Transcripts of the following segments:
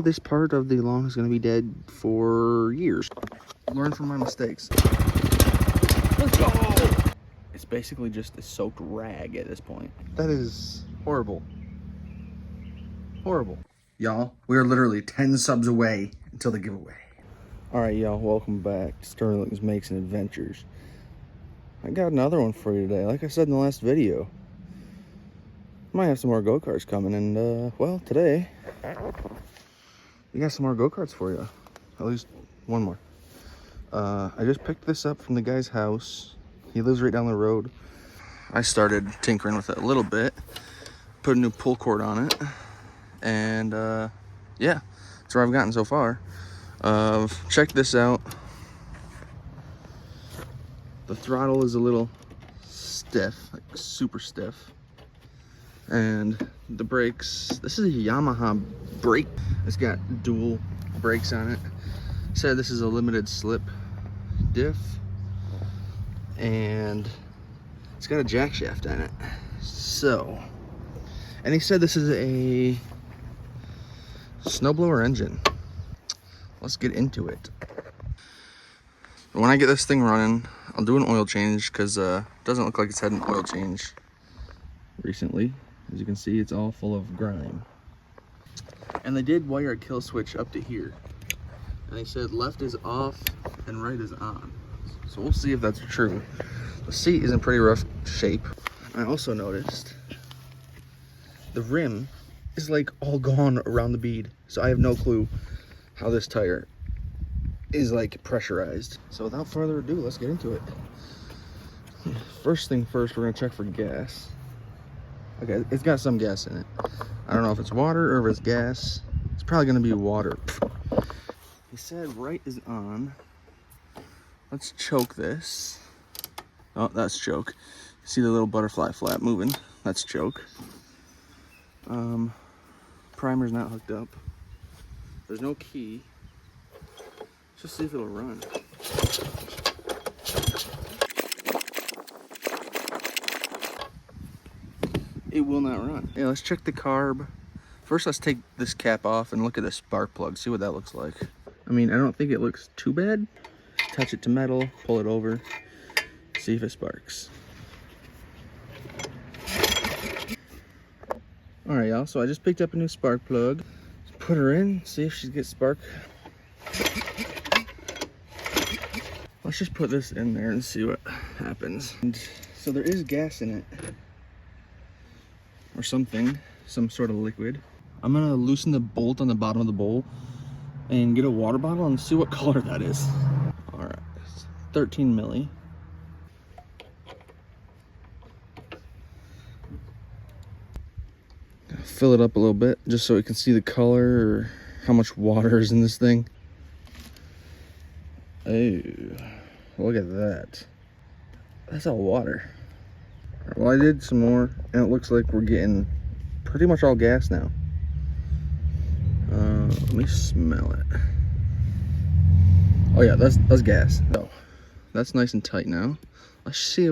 this part of the lawn is going to be dead for years. Learn from my mistakes. Let's go! It's basically just a soaked rag at this point. That is horrible. Horrible. Y'all, we are literally 10 subs away until the giveaway. Alright, y'all, welcome back to Sterling's Makes and Adventures. I got another one for you today. Like I said in the last video, might have some more go-karts coming, and well, today we got some more go-karts for you. At least one more. I just picked this up from the guy's house. He lives right down the road. I started tinkering with it a little bit, put a new pull cord on it, and yeah, that's where I've gotten so far. Check this out. The throttle is a little stiff, like super stiff. And the brakes, this is a Yamaha brake. It's got dual brakes on it. Said this is a limited slip diff. And it's got a jack shaft on it. So, and he said this is a snowblower engine. Let's get into it. When I get this thing running, I'll do an oil change because it doesn't look like it's had an oil change recently. As you can see, it's all full of grime. And they did wire a kill switch up to here. And they said left is off and right is on. So we'll see if that's true. The seat is in pretty rough shape. I also noticed the rim is like all gone around the bead. So I have no clue how this tire is like pressurized. So without further ado, let's get into it. First thing first, we're gonna check for gas. Okay, it's got some gas in it. I don't know if it's water or if it's gas. It's probably gonna be water. He said right is on. Let's choke this. Oh, that's choke. See the little butterfly flap moving? That's choke. Primer's not hooked up. There's no key. Let's just see if it'll run. It will not run. Yeah, let's check the carb. First, let's take this cap off and look at the spark plug, see what that looks like. I mean, I don't think it looks too bad. Touch it to metal, pull it over, see if it sparks. All right, y'all, so I just picked up a new spark plug. Let's put her in, see if she gets spark. Let's just put this in there and see what happens. And so there is gas in it. Or something, some sort of liquid. I'm gonna loosen the bolt on the bottom of the bowl and get a water bottle and see what color that is. All right, it's 13 milli. Fill it up a little bit just so we can see the color or how much water is in this thing. Oh, look at that. That's all water. Well, I did some more, and it looks like we're getting pretty much all gas now. Let me smell it. Oh yeah, that's gas. So that's nice and tight now. Let's see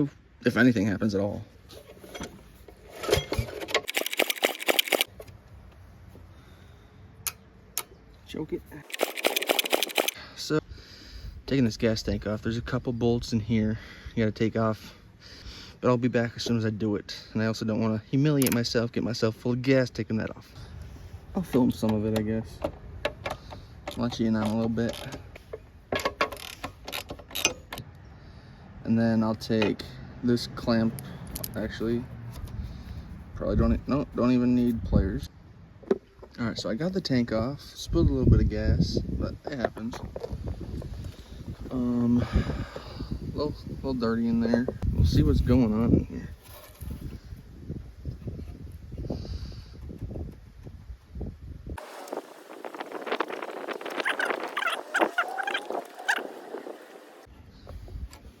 if anything happens at all. Choke it. So, taking this gas tank off. There's a couple bolts in here you gotta take off. But I'll be back as soon as I do it. And I also don't want to humiliate myself, get myself full of gas taking that off. I'll film some of it, I guess. Just let you in on a little bit. And then I'll take this clamp, actually. Probably don't even need pliers. All right, so I got the tank off, spilled a little bit of gas, but it happens. A little dirty in there. We'll see what's going on in here.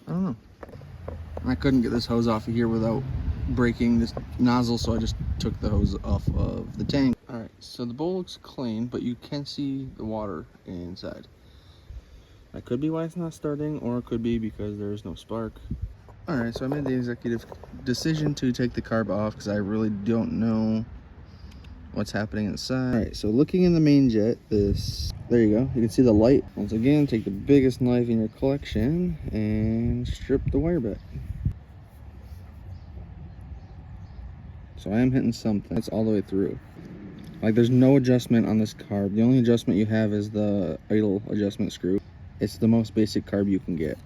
I don't know. I couldn't get this hose off of here without breaking this nozzle, so I just took the hose off of the tank. All right, so the bowl looks clean, but you can see the water inside. That could be why it's not starting, or it could be because there's no spark. All right, so I made the executive decision to take the carb off because I really don't know what's happening inside. All right, so looking in the main jet, there you go. You can see the light. Once again, take the biggest knife in your collection and strip the wire back. So I am hitting something. That's all the way through. Like, there's no adjustment on this carb. The only adjustment you have is the idle adjustment screw. It's the most basic carb you can get.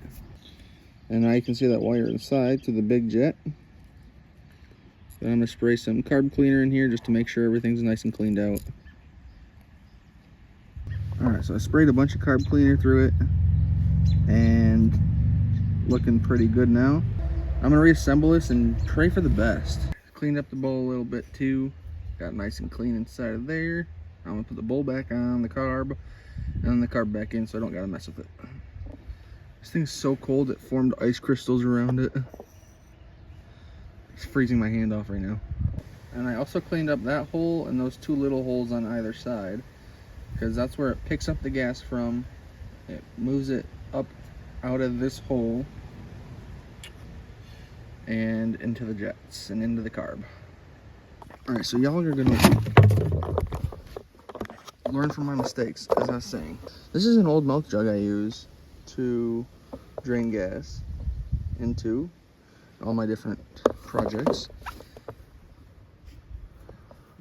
And now you can see that wire inside to the big jet. So I'm gonna spray some carb cleaner in here just to make sure everything's nice and cleaned out. Alright, so I sprayed a bunch of carb cleaner through it and looking pretty good now. I'm gonna reassemble this and pray for the best. Cleaned up the bowl a little bit too. Got nice and clean inside of there. I'm gonna put the bowl back on the carb and then the carb back in so I don't gotta mess with it. This thing's so cold it formed ice crystals around it. It's freezing my hand off right now. And I also cleaned up that hole and those two little holes on either side, because that's where it picks up the gas from. It moves it up out of this hole and into the jets and into the carb. Alright, so y'all are gonna learn from my mistakes, as I was saying. This is an old milk jug I use to drain gas into all my different projects.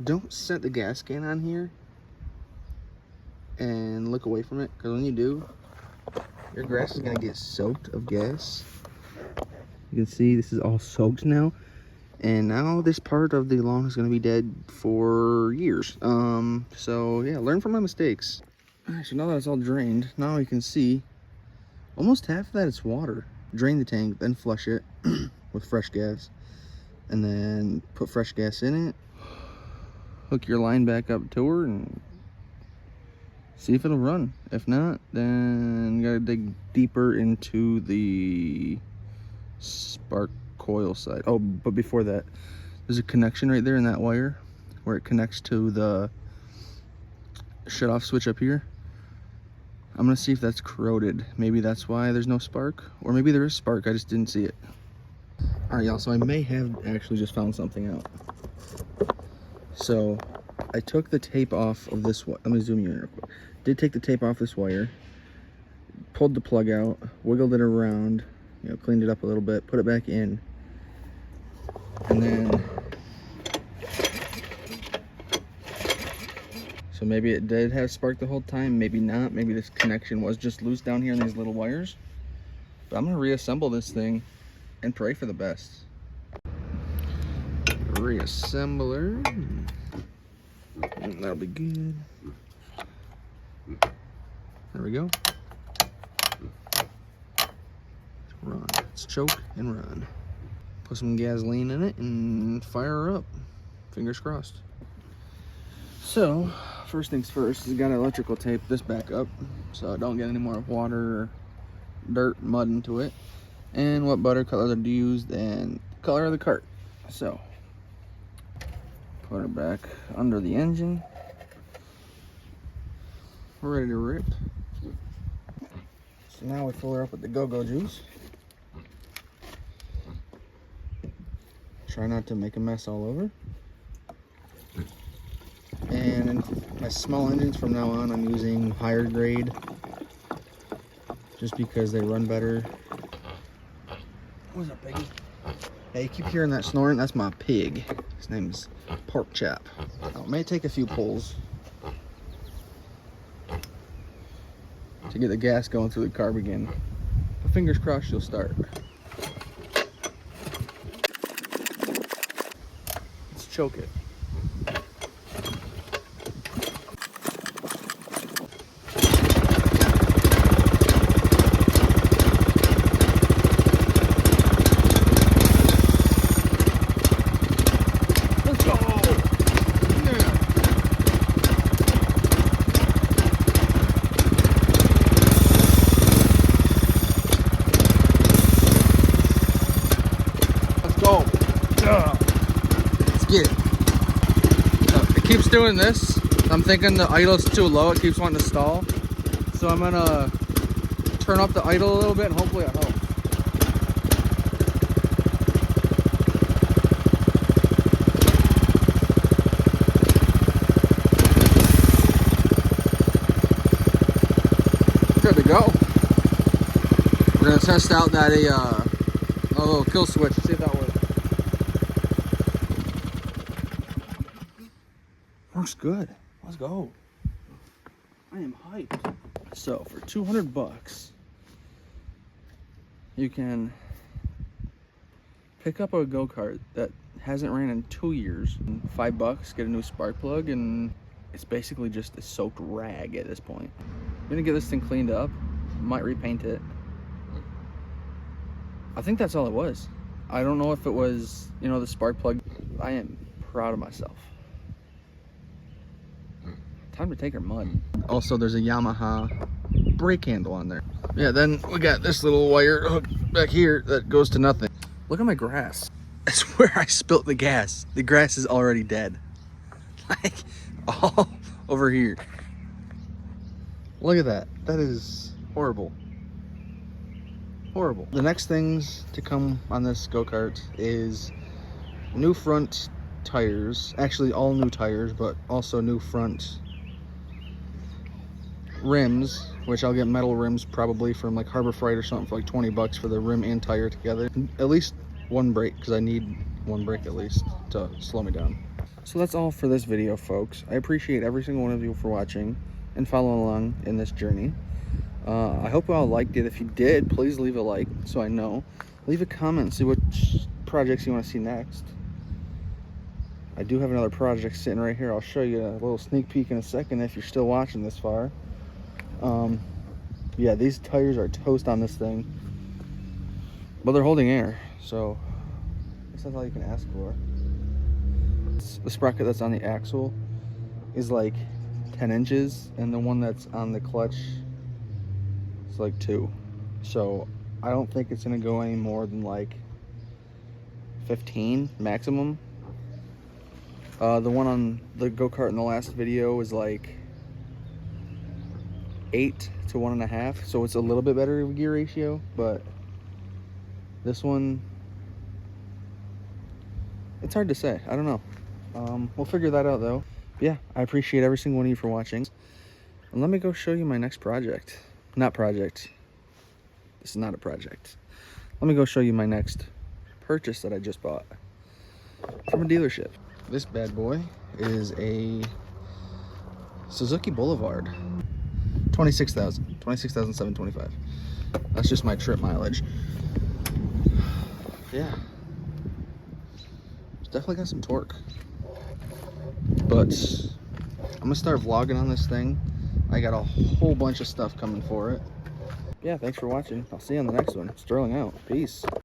Don't set the gas can on here and look away from it, because when you do, your grass is going to get soaked of gas. You can see this is all soaked now, and now this part of the lawn is going to be dead for years. So yeah, learn from my mistakes. Alright, so now that it's all drained, now you can see almost half of that is water. Drain the tank, then flush it with fresh gas, and then put fresh gas in it. Hook your line back up to her and see if it'll run. If not, then you gotta dig deeper into the spark coil side. Oh, but before that, there's a connection right there in that wire where it connects to the shut off switch up here. I'm gonna see if that's corroded. Maybe that's why there's no spark, or maybe there is spark, I just didn't see it. All right, y'all, so I may have actually just found something out. So I took the tape off of this one. Let me zoom you in real quick. Did take the tape off this wire, pulled the plug out, wiggled it around, you know, cleaned it up a little bit, put it back in, and then so maybe it did have spark the whole time, maybe not. Maybe this connection was just loose down here in these little wires. But I'm gonna reassemble this thing and pray for the best. Reassembler. That'll be good. There we go. Run. Let's choke and run. Put some gasoline in it and fire her up. Fingers crossed. So, first things first, you gotta electrical tape this back up so I don't get any more water or dirt, mud into it. And what butter color to use and color of the cart. So, put her back under the engine. We're ready to rip. So now we fill her up with the go-go juice. Try not to make a mess all over. And in my small engines from now on, I'm using higher grade just because they run better. What's up, piggy? Hey, you keep hearing that snoring? That's my pig. His name is Pork Chop. Now, it may take a few pulls to get the gas going through the carb again, but fingers crossed you'll start. Let's choke it. Let's get it. So it keeps doing this. I'm thinking the idle's too low. It keeps wanting to stall. So I'm gonna turn up the idle a little bit and hopefully it helps. good to go. We're gonna test out that a little kill switch, see if that works. Works good. Let's go. I am hyped. So for 200 bucks, you can pick up a Go Kart that hasn't ran in 2 years. $5, get a new spark plug, and it's basically just a soaked rag at this point. I'm gonna get this thing cleaned up, might repaint it. I think that's all it was. I don't know if it was, you know, the spark plug. I am proud of myself. Time to take her mud. Also, there's a Yamaha brake handle on there. Yeah, then we got this little wire hook back here that goes to nothing. Look at my grass. I swear I spilt the gas. The grass is already dead. Like, all over here. Look at that. That is horrible. Horrible. The next things to come on this go-kart is new front tires. Actually, all new tires, but also new front rims, which I'll get metal rims probably from like Harbor Freight or something for like 20 bucks for the rim and tire together. At least one brake, because I need one brake at least to slow me down. So that's all for this video, folks. I appreciate every single one of you for watching and following along in this journey. I hope you all liked it. If you did, please leave a like so I know. Leave a comment, see what projects you want to see next. I do have another project sitting right here. I'll show you a little sneak peek in a second if you're still watching this far. Yeah, these tires are toast on this thing, but they're holding air, so I guess that's all you can ask for. The sprocket that's on the axle is like 10 inches, and the one that's on the clutch is like 2. So I don't think it's gonna go any more than like 15 maximum. The one on the go-kart in the last video was like 8 to 1.5, so it's a little bit better gear ratio, but this one, it's hard to say. I don't know. We'll figure that out though. But yeah, I appreciate every single one of you for watching, and let me go show you my next project. Not project. This is not a project. Let me go show you my next purchase that I just bought from a dealership. This bad boy is a Suzuki Boulevard. 26,725. That's just my trip mileage. Yeah, it's definitely got some torque, but I'm gonna start vlogging on this thing. I got a whole bunch of stuff coming for it. Yeah, thanks for watching. I'll see you on the next one. Sterling out. Peace.